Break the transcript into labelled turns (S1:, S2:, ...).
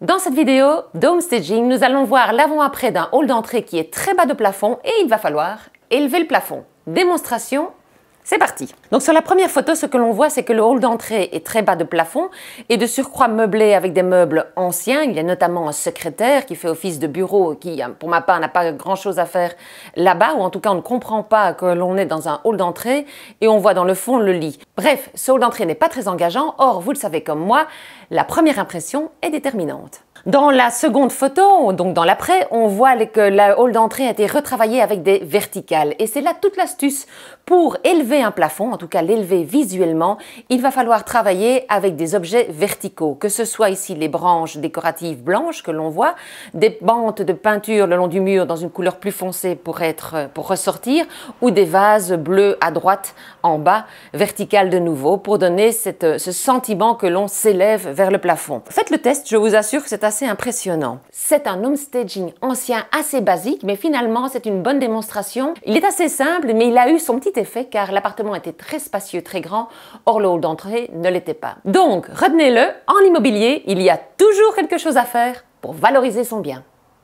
S1: Dans cette vidéo Dome Staging, nous allons voir l'avant-après d'un hall d'entrée qui est très bas de plafond et il va falloir élever le plafond. Démonstration, c'est parti. Donc sur la première photo, ce que l'on voit, c'est que le hall d'entrée est très bas de plafond et de surcroît meublé avec des meubles anciens. Il y a notamment un secrétaire qui fait office de bureau qui, pour ma part, n'a pas grand-chose à faire là-bas, ou en tout cas on ne comprend pas que l'on est dans un hall d'entrée et on voit dans le fond le lit. Bref, ce hall d'entrée n'est pas très engageant. Or, vous le savez comme moi, la première impression est déterminante. Dans la seconde photo, donc dans l'après, on voit que la hall d'entrée a été retravaillée avec des verticales. Et c'est là toute l'astuce. Pour élever un plafond, en tout cas l'élever visuellement, il va falloir travailler avec des objets verticaux. Que ce soit ici les branches décoratives blanches que l'on voit, des bandes de peinture le long du mur dans une couleur plus foncée pour ressortir, ou des vases bleus à droite, en bas, verticales de nouveau, pour donner ce sentiment que l'on s'élève vers le plafond. Faites le test, je vous assure que c'est assez impressionnant. C'est un home staging ancien assez basique, mais finalement c'est une bonne démonstration. Il est assez simple, mais il a eu son petit effet car l'appartement était très spacieux, très grand, or le hall d'entrée ne l'était pas. Donc retenez-le, en immobilier, il y a toujours quelque chose à faire pour valoriser son bien.